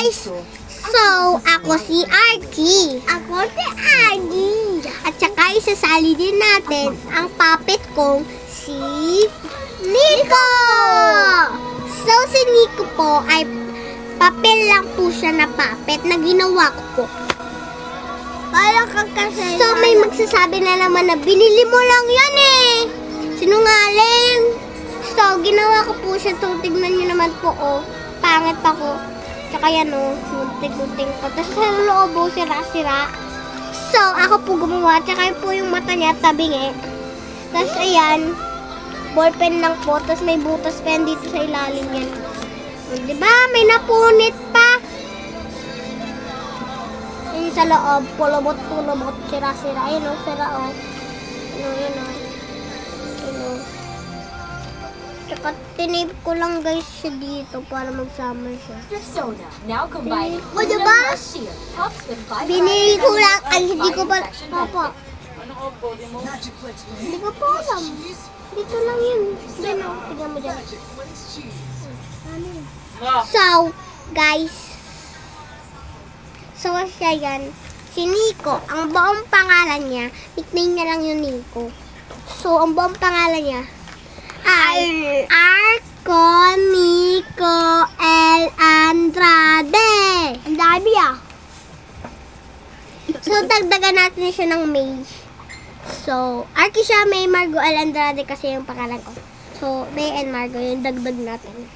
guys! So, ako si Archie. Ako si Archie. At saka isasali din natin ang puppet kong si Nico! So, si Nico po ay papel lang po siya na puppet na ginawa ko po. So, may magsasabi na naman na binili mo lang yan eh. Sinungaling. So, ginawa ko po siya. So, tignan nyo naman po, oh. Pangit pa ko. Tsaka yan, oh. Muntik-muntik po. Tapos sa loob, oh, sira-sira. So, ako po gumawa. Tsaka po yung mata niya, tabingi. Tapos, ayan. Ballpen lang po. Tapos, may butas pa yan dito sa ilalim yan. Diba? May napunit pa. Yung sa loob, pulobot-pulobot, sira-sira. Ayun, oh, sira, oh. Ayun, oh. Ayun. Tsaka tinape ko lang guys siya dito para magsama siya. O diba? Binili ko lang. Ay, hindi ko pa. Papa. Hindi ko pa alam. Dito lang yun. Diyan o. Tignan mo dyan. So, guys. So, siya yan. Si Nico. Ang buong pangalan niya. Nickname niya lang yung Nico. So, ang buong pangalan niya ay Arco Nico L. Andrade. Ang dami ah. So, dagdagan natin siya ng May. So, Archie siya, May, Margo, L. Andrade kasi yung pangalan ko. So, May and Margo, yung dagdag natin.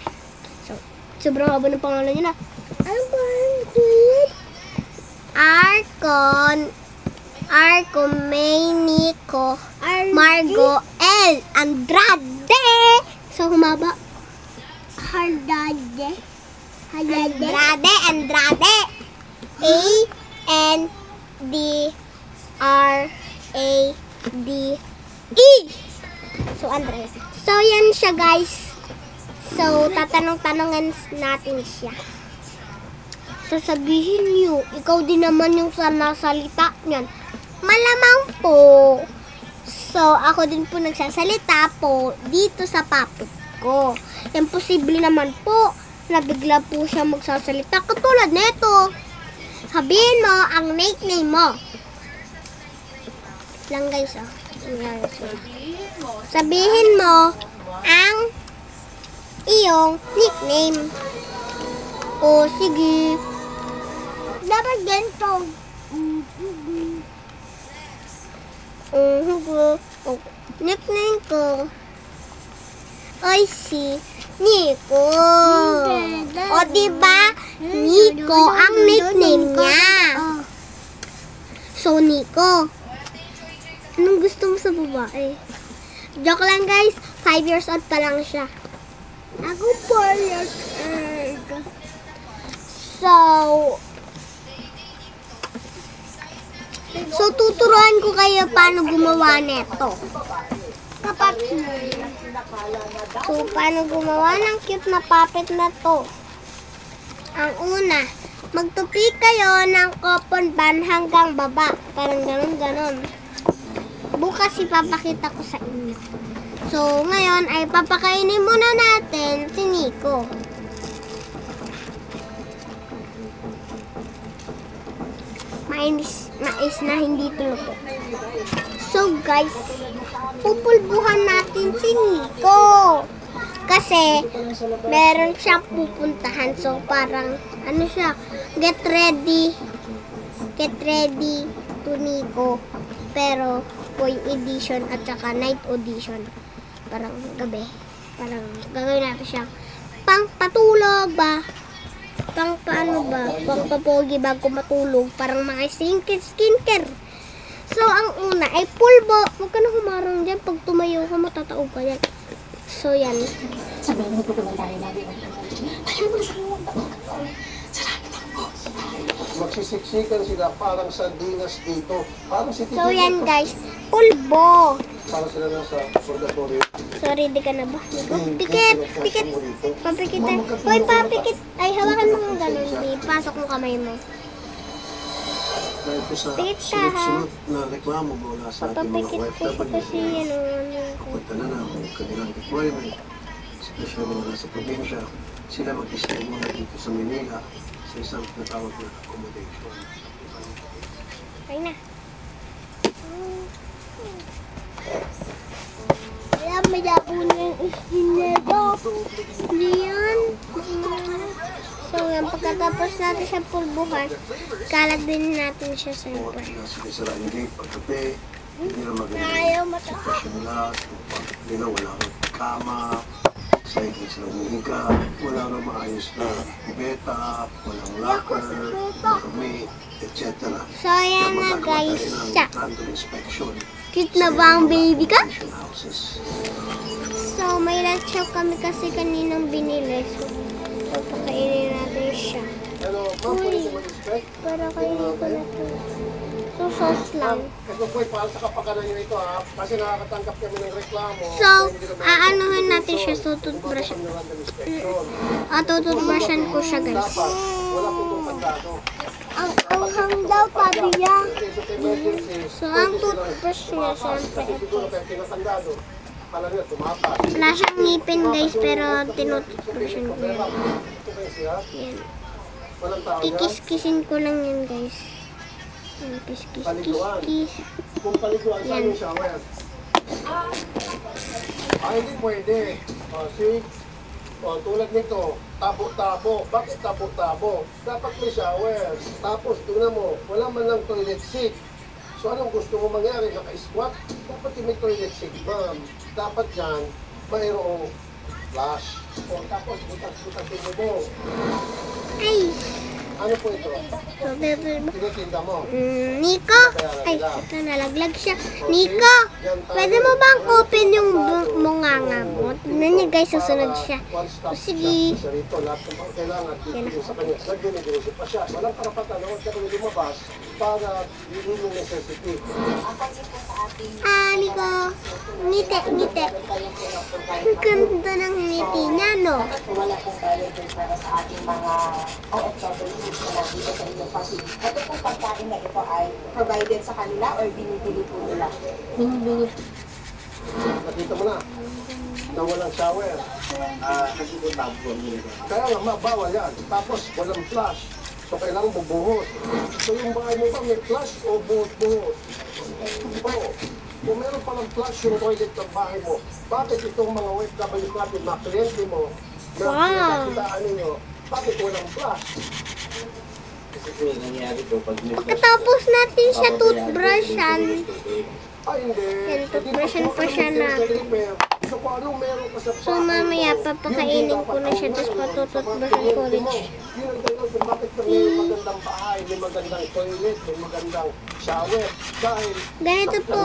So, sobrang haba ng pangalan niya na. Arco, May, Nico, Margo, L. Andrade. So, humaba. Andrade. A-N-D-R-A-D-E. So, Andres. So, yan siya, guys. So, tatanong-tanongan natin siya. Sasabihin niyo, ikaw din naman yung nasalita niyan. Malamang po. So, ako din po nagsasalita po dito sa puppet ko. Imposible naman po na bigla po siya magsasalita. Katulad nito. Sabihin mo ang nickname mo. Lang guys, oh. Sabihin mo ang iyong nickname. O, sige. Dapat ganito. Nickname ko ay si Nico. O, diba? Nico ang nickname niya. So, Nico. Anong gusto mo sa babae? Joke lang, guys. 5 years old pa lang siya. Ako 4 years old. So, tuturuan ko kayo paano gumawa nito. So, paano gumawa ng cute na puppet na to? Ang una, magtupi kayo ng cotton band hanggang baba. Parang ganon-ganon. Bukas ipapakita ko sa inyo. So, ngayon ay papakainin muna natin si Nico. Mais na hindi tuluto. So guys, pupulbuhan natin si Nico. Kasi meron siyang pupuntahan. So parang ano siya, get ready to Nico. Pero boy edition at saka night audition. Parang gabi. Parang gagawin natin siyang pang patulog ba? Pang paano ba? Pang papogi bago matulog. Parang mga skincare. So, ang una ay pulbo. Huwag ka na humarang dyan. Pag tumayo ka, matataog ka yan. So, yan. Magsisiksikan sila parang sardinas dito. Parang si So, yan guys. Pulbo. Parang sila nasa purgatorio. Sorry, di ka na ba? Pikit. Papikit. Hoy, papikit. Ay, hawakan mo ng ganun. Di, pasok mo kamay mo. Dahil po sa Pikit ka, sunod-sunod na reklamo mula sa ating mga papapikit ko OFW, kasi ano. punta na ng kanilang deployment sa na sila mga nasa probinsya, sila mag-stay muna dito sa Manila sa isang natawag na accommodation. Okay na. Kaya mayabo na yung istinero. Diyan. So, yan. Pagkatapos natin siya pulbuhan, kalat din natin siya sa Oo, iba. sinasira yung gate pagkape, hindi na maganda Ayaw yung mata. sitwasyon nila, hindi na wala kang kama, sa hindi sila humiga, wala kang maayos na kubeta, walang locker, marumi, etc. So, yan na guys. Siya. Random inspection. Cute na ba ang baby ka? Houses. So, may lunch shop kami kasi kaninang binili. So, papakainin natin siya. Hello, ma'am, pwede ko mag-inspect? Para kainin ko na ito. So, sauce lang. Ito po, para sa kapakanan nyo ito ha, kasi nakakatanggap kami ng reklamo. So, aanuhin natin siya. So, toothbrush. Tututbrushan ko siya guys. Dapat, wala po itong kandado. Ang anghang daw, sabi niya. Emergency. So, ang toothbrush niya, syempre. Kasi siguro kayo pinakandado. Kala nila, tumapas. Wala siyang ngipin guys, pero tinutbrushan ko yan. Ito kayo siya. Yan. Walang tao yan. Kikis-kisin ko lang yan guys. Yan, kis-kis-kis-kis. Kung paliguan, saan Yan. yung shower? Hindi pwede. See? Tulad nito, tabo-tabo. Bakit tabo-tabo? Dapat may shower. Tapos, tingnan mo, wala man lang toilet seat. So, anong gusto mo mangyari? Naka-squat? Dapat yung may toilet seat, ma'am. Dapat dyan, mayroong flush. Tapos, butas-butasin mo. Ay! Ano po ito? So, Tinitinda mo. Nico? Ay, ito nalaglag siya. Nico, pwede mo bang open yung bunganga mo? Tignan niya guys, susunod siya. O, sige. Siya rito, lahat ng mga kailangan, bibigyan sa kanya. Nag-dinigurusip pa siya. Walang karapatan na huwag ka nang lumabas para yun yung necessity. Nico. Ngiti, ngiti. Ang ganda ng ngiti niya, no? Wala pong bayad din para sa ating mga OFWs na dito sa inyong facility. Ito pong pagkain na ito ay provided sa kanila or binibili po nila? Binibili. Nakita mo na, na walang shower. Kasi po tabo po nila. Kaya nga, bawal yan. Tapos, walang flush. So, kailangan bubuhos. So, yung bahay mo ba may flush o buhos-buhos? Oo. Kung meron palang flush yung toilet ng bahay mo, bakit itong mga OFW natin, mga kliyente mo, na pinagkakitaan ninyo, bakit walang flush? Kasi po yung nangyari po pag may Pagkatapos natin siya toothbrushan. Ay, hindi. Yan, toothbrushan pa siya natin. So, kung anong meron ka sa bahay So, mamaya mo, papakainin ko na siya, tapos patututbrushan ko rin siya. Yun ang dahilan kung bakit ka may magandang bahay, may magandang toilet, may magandang shower. Dahil Ganito po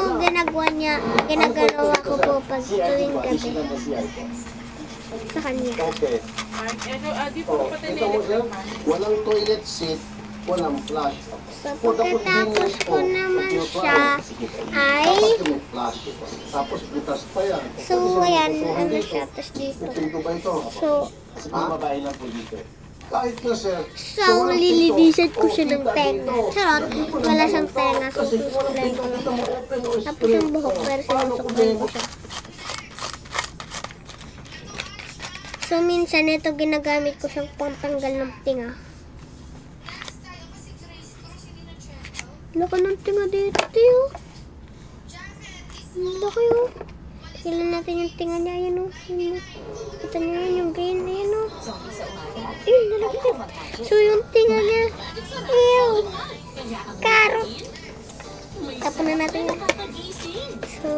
ginagawa ko po pag tuwing gabi sa kanya. okay. Ito mo sir, walang toilet seat, walang flush. So, pagkatapos ko naman siya ay, Dapat may flush. Tapos butas pa yan. so, ayan, ano siya, tapos dito. Pinto ba ito? So, Kasi po babae lang po dito. Kahit na sir. so, lilinisan ko siya ng tenga. Charot, wala siyang tenga, so susukulay ko lang. Tapos yung buhok, pero sinusukulay ko siya. So, minsan ito ginagamit ko siyang pangtanggal ng tinga. Laka ng tinga dito, tiyo. Laki, oh. Kailan natin yung tinga niya, yun, oh. Kita niyo yun, yung gain, yun, oh. Ayun, nalaki siya. So, yung tinga niya, ew. Karot. Tapon na natin yun. So,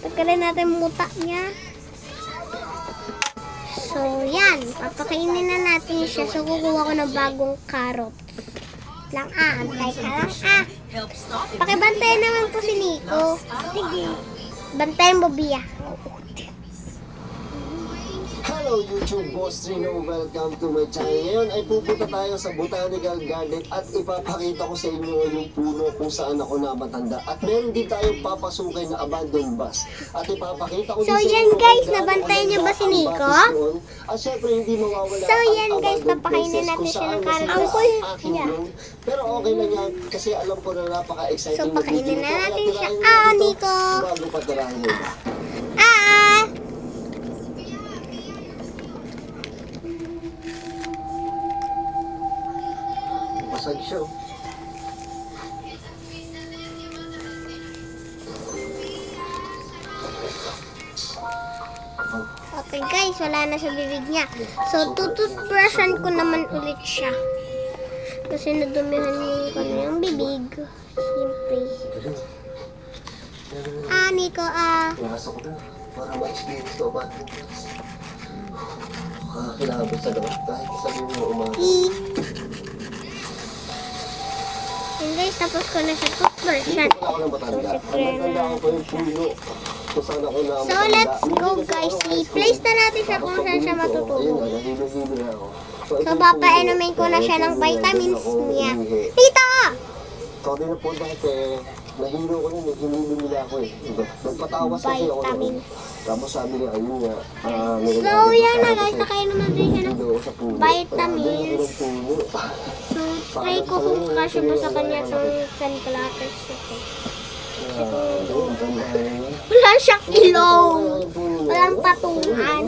tagkalin natin muta niya. So, yan. Papakainin na natin siya. So, kukuha ko ng bagong carrot. Antay ka lang, Pakibantayan naman po si Nico. Sige. Bantayan mo, Bia. Hello YouTube, Boss Rino. Welcome to my channel. Ngayon ay pupunta tayo sa Botanical Garden at ipapakita ko sa inyo yung puno kung saan ako namatanda. At meron din tayong papasukay na abandoned bus. At ipapakita ko So, din sa yan inyo guys, kung gaano nabantayan niyo ba si kaganda ang Nico? batis doon. At syempre hindi mawawala So, ang yan, guys, abandoned papakainin places natin kung siya saan ng masaya carrot. ang aking Yeah. drone. Pero okay lang yan kasi alam ko na napaka-exciting So, na video pakainin na ito. Kaya natin siya. tirahin natin ito Nico. bago pa tirahin mo iba. Basag siya. Okay guys, wala na sa bibig niya. So, tututbrushan ko naman ulit siya. Kasi nadumihan niya ko na yung bibig. Siyempre. Nico, Pinasok ko na para ma-experience ko ba? Kakakilabot sa labas kahit sabihin mo umaga. And guys, tapos ko na siya toothbrushan. Wala ko ng matanda. Ang matanda ko pa yung puno. Kung saan ako na So, let's go guys. I-place na natin siya kung saan siya matutulog. Nahilo-hilo na ako. So, papainumin ko na siya ng vitamins niya. Tita! Sabi na po dati, nahilo ko yun, hinilo nila ako eh. Nagpatawas kasi ako. Vitamins. Tapos sabi niya, ayun nga. So, yan na guys. Nakainom na din siya ng vitamins. So, try ko kung kasya mo sa kanya itong sunglasses. Wala siyang ilong. Walang patungan.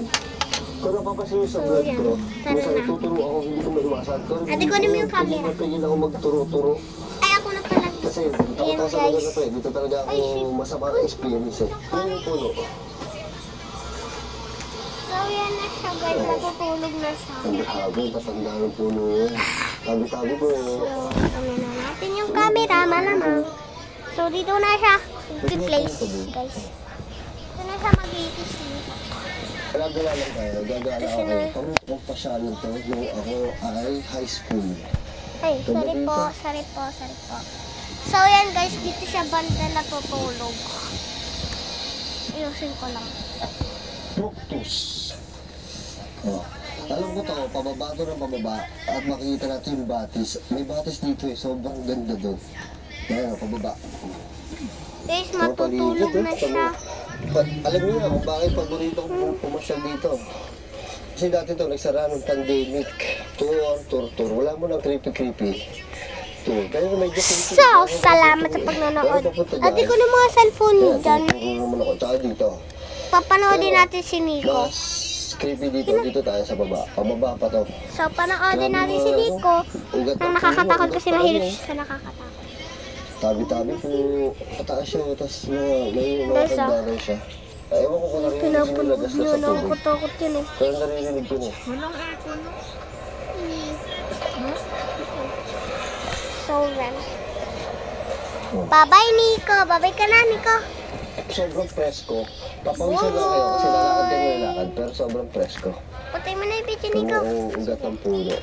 Kung napapasin yung sa vlog ko, minsan tuturo ako, hindi ko maiwasan. Ate, kunin mo yung camera. Hindi pagigil ako magturo-turo. Ay, ako na pala. Kasi dito ako sa lugar na to eh. Dito talaga ako masama ang experience eh. Yan yung puno. So, yan na siya guys. Matutulog na siya. Ang grabe, tatanda ng puno yun. Tabi-tabi po eh. So, ano na natin yung camera, malamang. So, dito na siya i-place, guys. Dito na siya mag-i-sleep. Gagala lang tayo. Gagala ako. Pag pasyalan to, yung ako ay high school. Ay, sorry po. So, yan guys. Dito siya banda natutulog. Ayusin ko lang. Fructus. Oh. Alam mo to, pababa to ng pababa at makikita natin yung batis. May batis dito eh, sobrang ganda doon. Ayan, pababa. Guys, matutulog na siya. Alam niyo na kung bakit paborito kong pumasyal dito. Kasi dati to, nagsara ng pandemic. Tour. Wala mo ng creepy. Tour. Kaya medyo creepy. So, salamat sa pagnanood. Ate ko na mga cellphone niyo dyan. Tour naman ako. Tsaka dito. Papanoodin natin si Nico. Mas creepy dito. Dito tayo sa baba. Pababa pa to. So, panoodin natin si Nico. Nang nakakatakot kasi mahilig siya sa nakakatakot. Tabi-tabi po. Pataas siya. Tapos may mga kandaran siya. Ewan ko kung narinig yung Pinapanood lagas na niyo. sa tubig. Nakakatakot yun eh. Pero narinig ko na. So, then. Bye-bye, Nico. Bye-bye ka na, Nico. Sobrang presko. Papawisan lang kayo kasi lalakad din yung lalakad. Pero sobrang presko. Putay mo na yung video, Ito Nico. ang ugat ng puno.